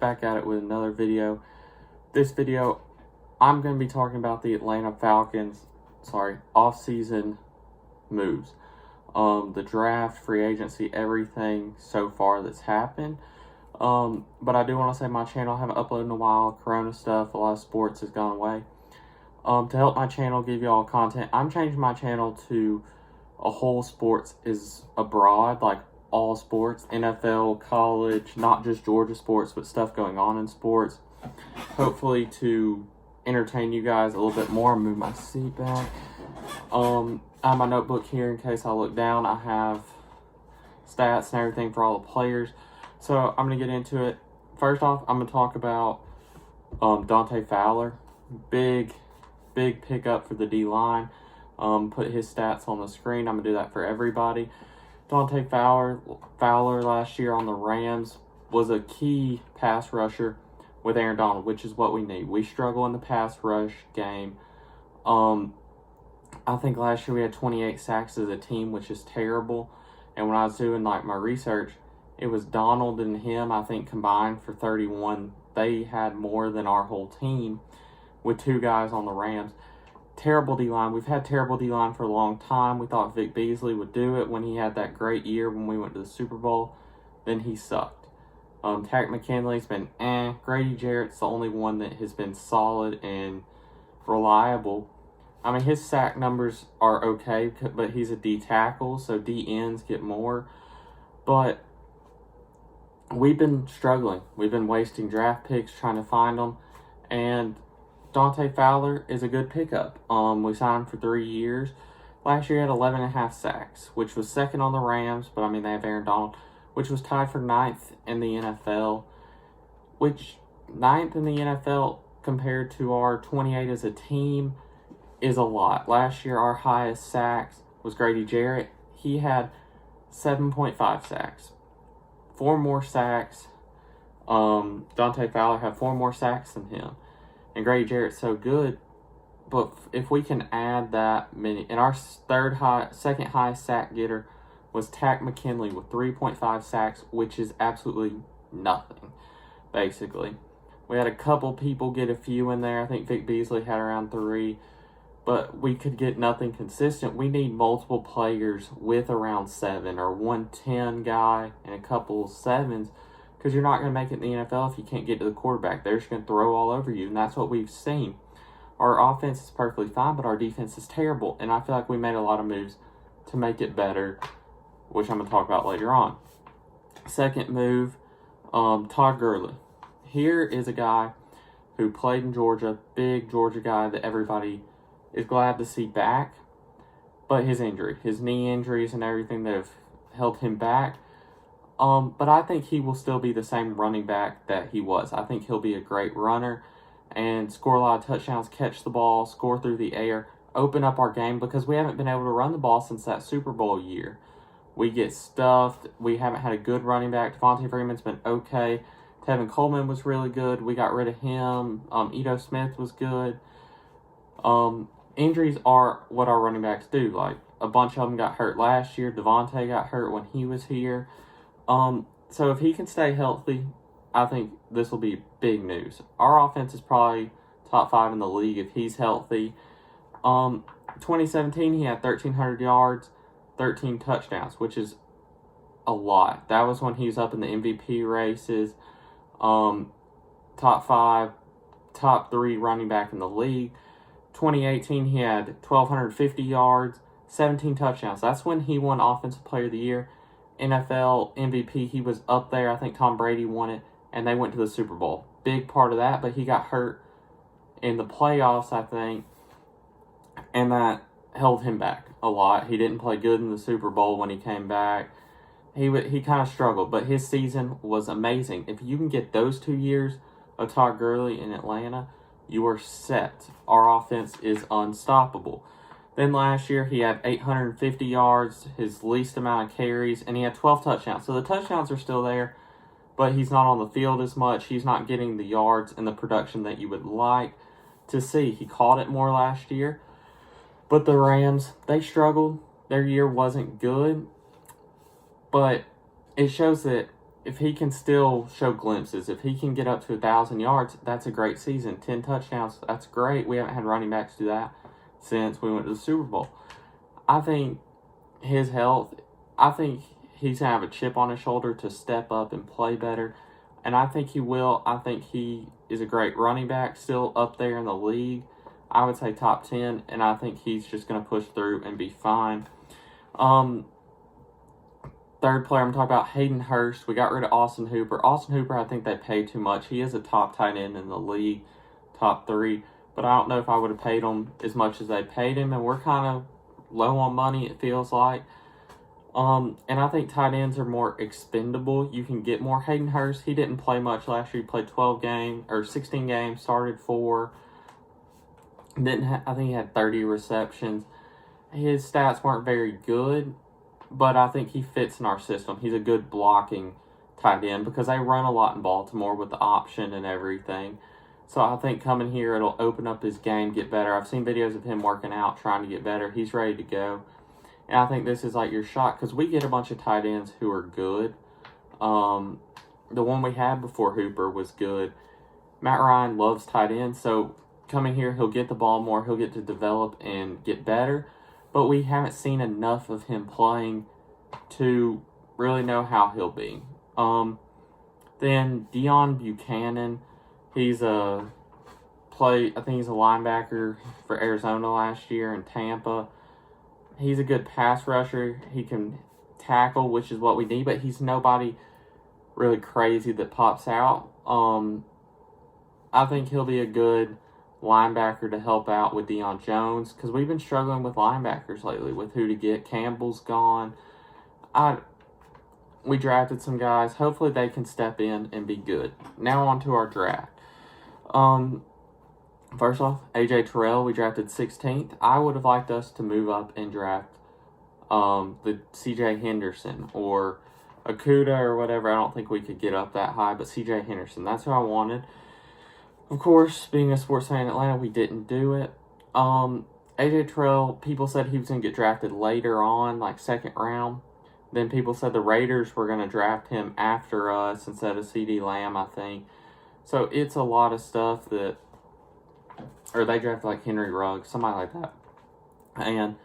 back at it with another video. This video, I'm going to be talking about the Atlanta Falcons, off-season moves. The draft, free agency, everything so far that's happened. But I do want to say my channel, I haven't uploaded in a while. Corona stuff, a lot of sports has gone away. To help my channel give you all content, I'm changing my channel to a whole sports is abroad, like all sports, NFL, college, not just Georgia sports, but stuff going on in sports. Hopefully to entertain you guys a little bit more. Move my seat back. I have my notebook here in case I look down. I have stats and everything for all the players. So I'm going to get into it. First off, I'm going to talk about Dante Fowler. Big pickup for the D-line. Put his stats on the screen. I'm going to do that for everybody. Dante Fowler last year on the Rams was a key pass rusher with Aaron Donald, which is what we need. We struggle in the pass rush game. I think last year we had 28 sacks as a team, which is terrible. And when I was doing my research, it was Donald and him, I think, combined for 31. They had more than our whole team with two guys on the Rams. Terrible D-line. We've had terrible D-line for a long time. We thought Vic Beasley would do it when he had that great year when we went to the Super Bowl. Then he sucked. Takk McKinley's been Grady Jarrett's the only one that has been solid and reliable. I mean, his sack numbers are okay, but he's a D tackle, so D ends get more. But we've been struggling. We've been wasting draft picks trying to find them. And Dante Fowler is a good pickup. We signed him for 3 years. Last year he had 11.5 sacks, which was second on the Rams, but I mean, they have Aaron Donald, which was tied for 9th in the NFL, which 9th in the NFL compared to our 28 as a team is a lot. Last year, our highest sacks was Grady Jarrett. He had 7.5 sacks. 4 more sacks. Dante Fowler had 4 more sacks than him. And Grady Jarrett's so good, but if we can add that many, and our second highest sack getter was Takk McKinley with 3.5 sacks, which is absolutely nothing, basically. We had a couple people get a few in there. I think Vic Beasley had around 3, but we could get nothing consistent. We need multiple players with around 7, or 110 guy and a couple 7s, because you're not going to make it in the NFL if you can't get to the quarterback. They're just going to throw all over you, and that's what we've seen. Our offense is perfectly fine, but our defense is terrible, and I feel like we made a lot of moves to make it better, which I'm going to talk about later on. Second move, Todd Gurley. Here is a guy who played in Georgia, big Georgia guy that everybody is glad to see back, but his knee injuries and everything that have held him back. But I think he will still be the same running back that he was. I think he'll be a great runner and score a lot of touchdowns, catch the ball, score through the air, open up our game, because we haven't been able to run the ball since that Super Bowl year. We get stuffed. We haven't had a good running back. Devontae Freeman's been okay. Tevin Coleman was really good. We got rid of him. Ito Smith was good. Injuries are what our running backs do. Like, a bunch of them got hurt last year. Devontae got hurt when he was here. So if he can stay healthy, I think this will be big news. Our offense is probably top 5 in the league if he's healthy. 2017, he had 1,300 yards, 13 touchdowns, which is a lot. That was when he was up in the MVP races. Top 5, top 3 running back in the league. 2018, he had 1,250 yards, 17 touchdowns. That's when he won Offensive Player of the Year. NFL MVP, he was up there. I think Tom Brady won it, and they went to the Super Bowl. Big part of that, but he got hurt in the playoffs, I think, and that held him back a lot. He didn't play good in the Super Bowl when he came back. He kind of struggled, but his season was amazing. If you can get those 2 years of Todd Gurley in Atlanta, you are set. Our offense is unstoppable. Then last year, he had 850 yards, his least amount of carries, and he had 12 touchdowns. So the touchdowns are still there, but he's not on the field as much. He's not getting the yards and the production that you would like to see. He caught it more last year, but the Rams, they struggled. Their year wasn't good, but it shows that if he can still show glimpses, if he can get up to 1,000 yards, that's a great season. 10 touchdowns, that's great. We haven't had running backs do that since we went to the Super Bowl. I think his health, I think he's going to have a chip on his shoulder to step up and play better. And I think he will. I think he is a great running back, still up there in the league. I would say top 10, and I think he's just going to push through and be fine. Third player I'm talking about, Hayden Hurst. We got rid of Austin Hooper. Austin Hooper, I think they paid too much. He is a top tight end in the league, top 3. But I don't know if I would have paid him as much as they paid him. And we're kind of low on money, it feels like. And I think tight ends are more expendable. You can get more. Hayden Hurst, he didn't play much last year. He played 16 games, started 4. I think he had 30 receptions. His stats weren't very good, but I think he fits in our system. He's a good blocking tight end because they run a lot in Baltimore with the option and everything. So I think coming here, it'll open up his game, get better. I've seen videos of him working out, trying to get better. He's ready to go. And I think this is like your shot because we get a bunch of tight ends who are good. The one we had before Hooper was good. Matt Ryan loves tight ends, so coming here, he'll get the ball more. He'll get to develop and get better. But we haven't seen enough of him playing to really know how he'll be. Then Deion Buchanan, I think he's a linebacker for Arizona last year in Tampa. He's a good pass rusher. He can tackle, which is what we need, but he's nobody really crazy that pops out. I think he'll be a good linebacker to help out with Deion Jones because we've been struggling with linebackers lately with who to get. Campbell's gone. We drafted some guys. Hopefully they can step in and be good. Now on to our draft. First off, AJ Terrell, we drafted 16th. I would have liked us to move up and draft the CJ Henderson or Okuda or whatever. I don't think we could get up that high, but CJ Henderson, that's who I wanted. Of course, being a sports fan in Atlanta, we didn't do it. AJ Terrell, people said he was going to get drafted later on, like 2nd round. Then people said the Raiders were going to draft him after us instead of CD Lamb, I think. So it's a lot of stuff that, or they drafted like Henry Ruggs, somebody like that. And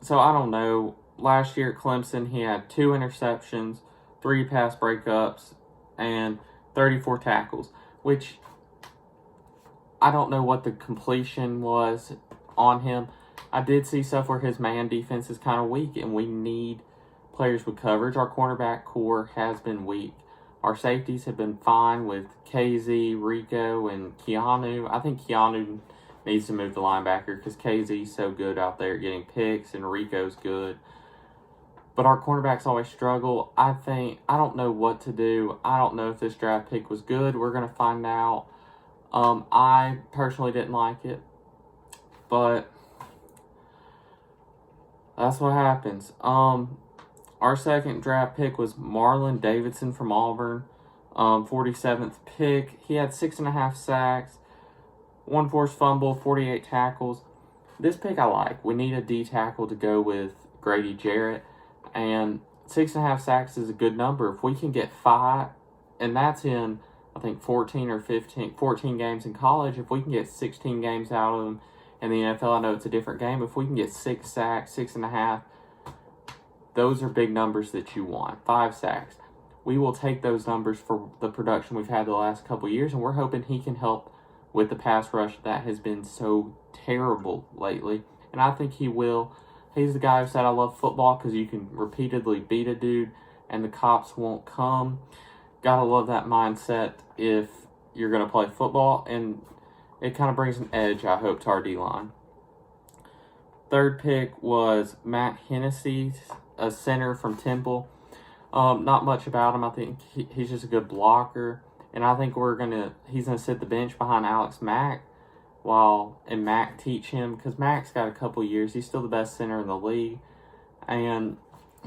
so I don't know. Last year at Clemson, he had 2 interceptions, 3 pass breakups, and 34 tackles, which I don't know what the completion was on him. I did see stuff where his man defense is kind of weak, and we need players with coverage. Our cornerback core has been weak. Our safeties have been fine with KZ, Rico, and Keanu. I think Keanu needs to move to linebacker because KZ's so good out there getting picks, and Rico's good. But our cornerbacks always struggle. I don't know what to do. I don't know if this draft pick was good. We're going to find out. I personally didn't like it, but that's what happens. Our second draft pick was Marlon Davidson from Auburn, 47th pick. He had 6.5 sacks, 1 forced fumble, 48 tackles. This pick I like. We need a D tackle to go with Grady Jarrett, and 6.5 sacks is a good number. If we can get 5, and that's in, I think, 14 games in college. If we can get 16 games out of them in the NFL, I know it's a different game. If we can get 6 sacks, 6.5, those are big numbers that you want. 5 sacks. We will take those numbers for the production we've had the last couple of years, and we're hoping he can help with the pass rush that has been so terrible lately. And I think he will. He's the guy who said, I love football because you can repeatedly beat a dude and the cops won't come. Gotta love that mindset if you're going to play football, and it kind of brings an edge, I hope, to our D-line. Third pick was Matt Hennessy, a center from Temple. Not much about him. I think he's just a good blocker, and I think he's going to sit the bench behind Alex Mack and Mack teach him, because Mack's got a couple years. He's still the best center in the league, and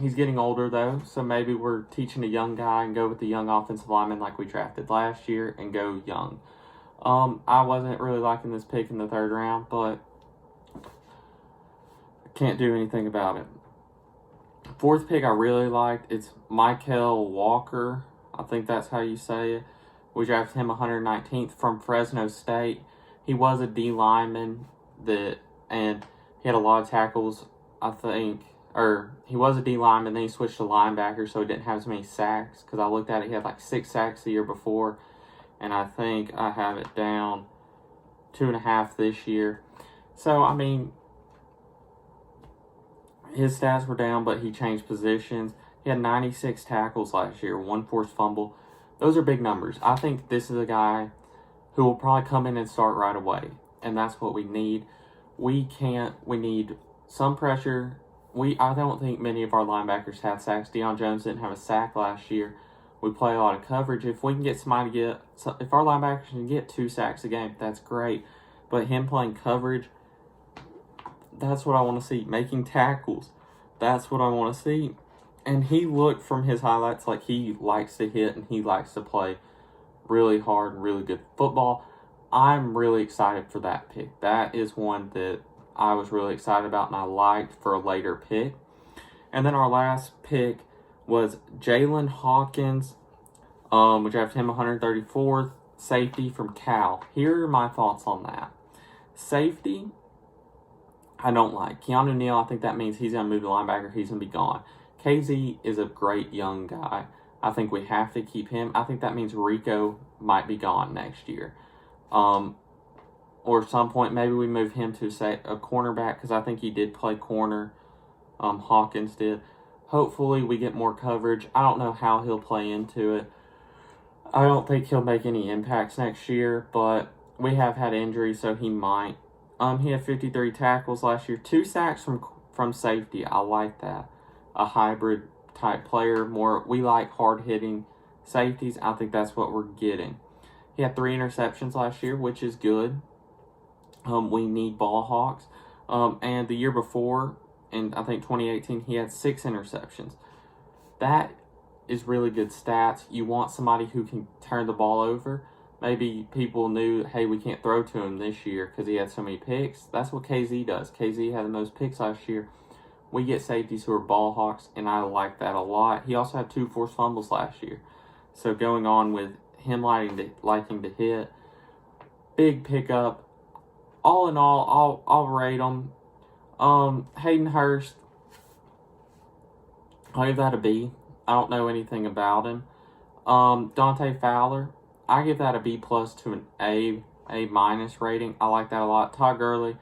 he's getting older, though, so maybe we're teaching a young guy and go with the young offensive lineman like we drafted last year and go young. I wasn't really liking this pick in the 3rd round, but I can't do anything about it. Fourth pick I really liked. It's Michael Walker. I think that's how you say it. We drafted him 119th from Fresno State. He was a D lineman and he had a lot of tackles, I think. Or he was a D lineman, then he switched to linebacker, so he didn't have as many sacks. Because I looked at it, he had like 6 sacks the year before. And I think I have it down 2.5 this year. So, I mean, his stats were down, but he changed positions. He had 96 tackles last year, 1 forced fumble. Those are big numbers. I think this is a guy who will probably come in and start right away. And that's what we need. We need some pressure. I don't think many of our linebackers had sacks. Deion Jones didn't have a sack last year. We play a lot of coverage. If we can get somebody if our linebackers can get 2 sacks a game, that's great. But him playing coverage, that's what I want to see. Making tackles, that's what I want to see. And he looked from his highlights like he likes to hit and he likes to play really hard, really good football. I'm really excited for that pick. That is one that I was really excited about and I liked for a later pick. And then our last pick was Jalen Hawkins. We drafted him 134th, safety from Cal. Here are my thoughts on that. Safety, I don't like. Keanu Neal, I think that means he's going to move to linebacker. He's going to be gone. KZ is a great young guy. I think we have to keep him. I think that means Rico might be gone next year. Or at some point, maybe we move him to, say, a cornerback, because I think he did play corner. Hawkins did. Hopefully, we get more coverage. I don't know how he'll play into it. I don't think he'll make any impacts next year, but we have had injuries, so he might. He had 53 tackles last year. 2 sacks from safety. I like that. A hybrid type player. We like hard-hitting safeties. I think that's what we're getting. He had 3 interceptions last year, which is good. We need ball hawks. And the year before, in I think 2018, he had 6 interceptions. That is really good stats. You want somebody who can turn the ball over. Maybe people knew, hey, we can't throw to him this year because he had so many picks. That's what KZ does. KZ had the most picks last year. We get safeties who are ball hawks, and I like that a lot. He also had 2 forced fumbles last year. So going on with him liking to hit, big pickup. All in all, I'll rate him. Hayden Hurst, I'll give that a B. I don't know anything about him. Dante Fowler, I give that a B plus to an A minus rating. I like that a lot. Todd Gurley,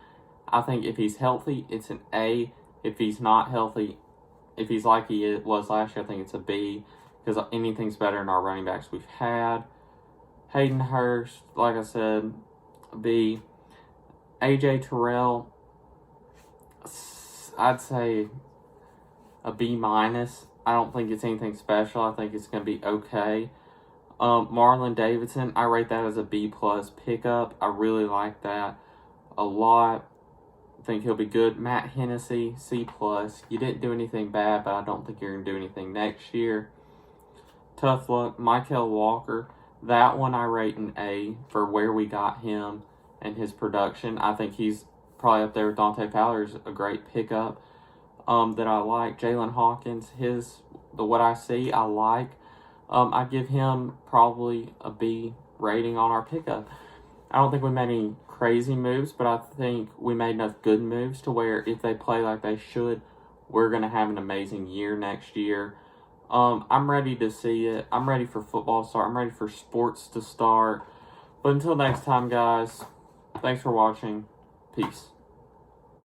I think if he's healthy, it's an A. If he's not healthy, if he's like he was last year, I think it's a B, because anything's better than our running backs we've had. Hayden Hurst, like I said, a B. AJ Terrell, I'd say a B minus. I don't think it's anything special. I think it's going to be okay. Marlon Davidson, I rate that as a B plus pickup. I really like that a lot. I think he'll be good. Matt Hennessy, C plus. You didn't do anything bad, but I don't think you're going to do anything next year. Tough luck. Michael Walker, that one I rate an A for where we got him and his production. I think he's probably up there with Dante Fowler. Is a great pickup that I like. Jalen Hawkins, what I see, I like. I give him probably a B rating on our pickup. I don't think we made any crazy moves, but I think we made enough good moves to where if they play like they should, we're going to have an amazing year next year. I'm ready to see it. I'm ready for football to start. I'm ready for sports to start. But until next time, guys, thanks for watching. Peace.